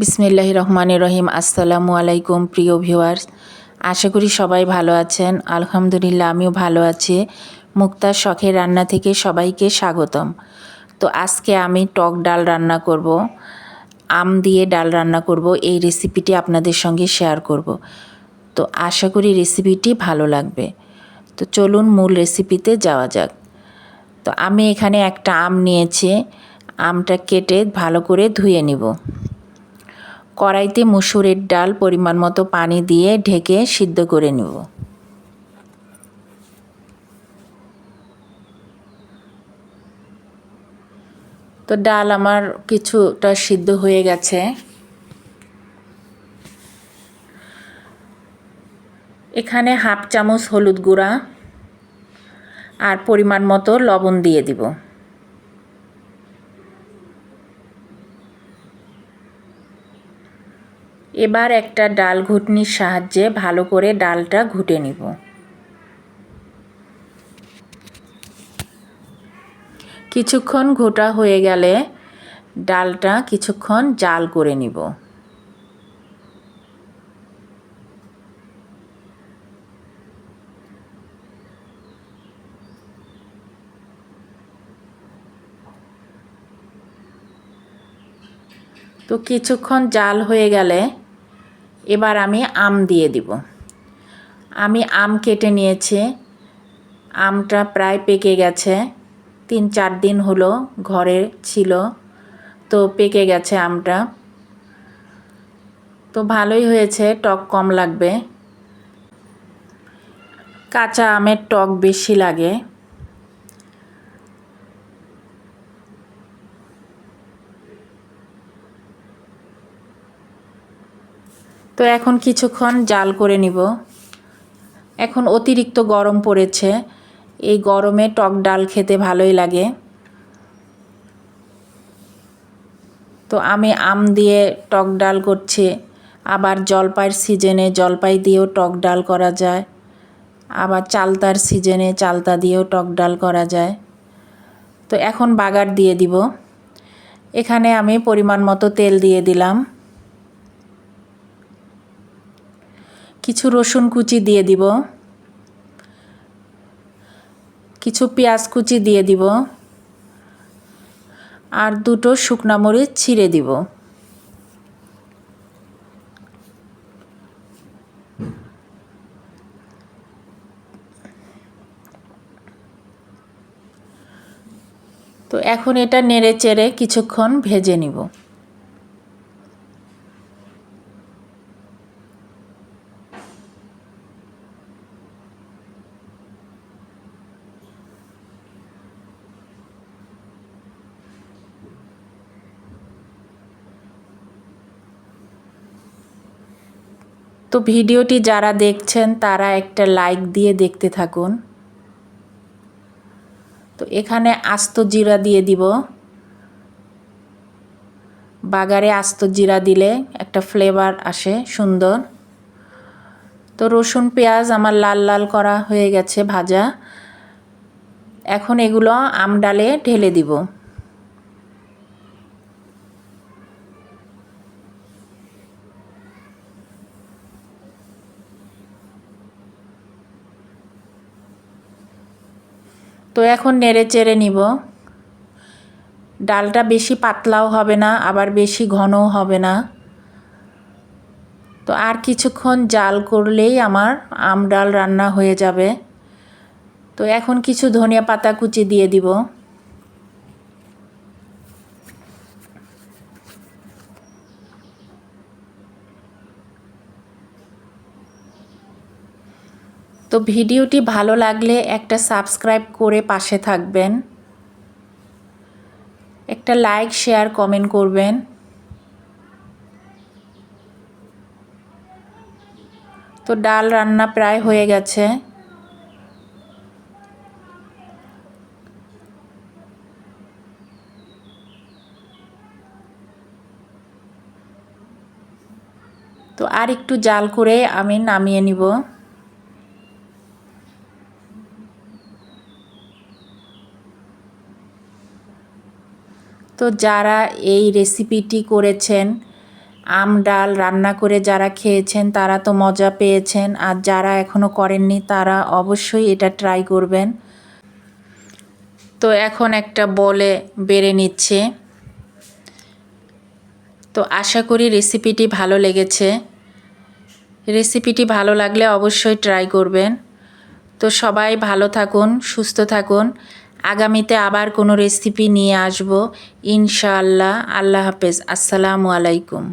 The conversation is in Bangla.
বিসমিল্লাহির রহমানির রহিম। আসসালামু আলাইকুম প্রিয় ভিউয়ার্স, আশা করি সবাই ভালো আছেন। আলহামদুলিল্লাহ আমিও ভালো আছি। মুক্তার শখের রান্না থেকে সবাইকে স্বাগতম। তো আজকে আমি টক ডাল রান্না করব, আম দিয়ে ডাল রান্না করব। এই রেসিপিটি আপনাদের সঙ্গে শেয়ার করব। তো আশা করি রেসিপিটি ভালো লাগবে। তো চলুন মূল রেসিপিতে যাওয়া যাক। তো আমি এখানে একটা আম নিয়েছি, আমটা কেটে ভালো করে ধুয়ে নিব। কড়াইতে মসুরের ডাল পরিমাণ মতো পানি দিয়ে ঢেকে সিদ্ধ করে নেব। তো ডাল আমার কিছুটা সিদ্ধ হয়ে গেছে। এখানে হাফ চামচ হলুদ গুঁড়া আর পরিমাণ মতো লবণ দিয়ে দিব। এবার একটা ডাল ঘুটনির সাহায্যে ভালো করে ডালটা ঘুটে নিব। কিছুক্ষণ ঘোটা হয়ে গেলে ডালটা কিছুক্ষণ জাল করে নিব। তো কিছুক্ষণ জাল হয়ে গেলে এবার আমি আম দিয়ে দিব। আমি আম কেটে নিয়েছি, আমটা প্রায় পেকে গেছে। 3-4 দিন হলো ঘরে ছিল, তো পেকে গেছে আমটা। তো ভালোই হয়েছে, টক কম লাগবে। কাঁচা আমের টক বেশি লাগে। তো এখন কিছুক্ষণ জাল করে নিব। এখন অতিরিক্ত গরম পড়েছে, এই গরমে টক ডাল খেতে ভালোই লাগে। তো আমি আম দিয়ে টক ডাল করছি, আবার জলপাইয়ের সিজনে জলপাই দিয়েও টক ডাল করা যায়, আবার চালতার সিজনে চালতা দিয়েও টক ডাল করা যায়। তো এখন বাগার দিয়ে দিব। এখানে আমি পরিমাণ মতো তেল দিয়ে দিলাম, কিছু রসুন কুচি দিয়ে দিব, কিছু পেঁয়াজ কুচি দিয়ে দিব, আর 2টো শুকনা মরিচ ছিঁড়ে দিব। তো এখন এটা নেড়ে চেড়ে কিছুক্ষণ ভেজে নিব। তো ভিডিওটি যারা দেখছেন তারা একটা লাইক দিয়ে দেখতে থাকুন। তো এখানে আস্ত জিরা দিয়ে দিব। বাগারে আস্ত জিরা দিলে একটা ফ্লেভার আসে সুন্দর। তো রসুন পেঁয়াজ আমার লাল লাল করা হয়ে গেছে ভাজা। এখন এগুলো আম ডালে ঢেলে দিব। তো এখন নেড়ে চেড়ে নিব। ডালটা বেশি পাতলাও হবে না, আবার বেশি ঘনও হবে না। তো আর কিছুক্ষণ জাল করলেই আমার আম ডাল রান্না হয়ে যাবে। তো এখন কিছু ধনিয়া পাতা কুচি দিয়ে দিব। তো ভিডিওটি ভালো লাগলে একটা সাবস্ক্রাইব করে পাশে থাকবেন, একটা লাইক শেয়ার কমেন্ট করবেন। তো ডাল রান্না প্রায় হয়ে গেছে। তো আর একটু জাল করে আমি নামিয়ে নিব। তো যারা এই রেসিপিটি করেছেন আম ডাল রান্না করে যারা খেয়েছেন তারা তো মজা পেয়েছেন, আর যারা এখনও করেননি তারা অবশ্যই এটা ট্রাই করবেন। তো এখন একটা বলে বেড়ে নিচ্ছে। তো আশা করি রেসিপিটি ভালো লেগেছে। রেসিপিটি ভালো লাগলে অবশ্যই ট্রাই করবেন। তো সবাই ভালো থাকুন, সুস্থ থাকুন। আগামীতে আবার কোনো রেসিপি নিয়ে আসব ইনশাআল্লাহ। আল্লাহ হাফেজ। আসসালামু আলাইকুম।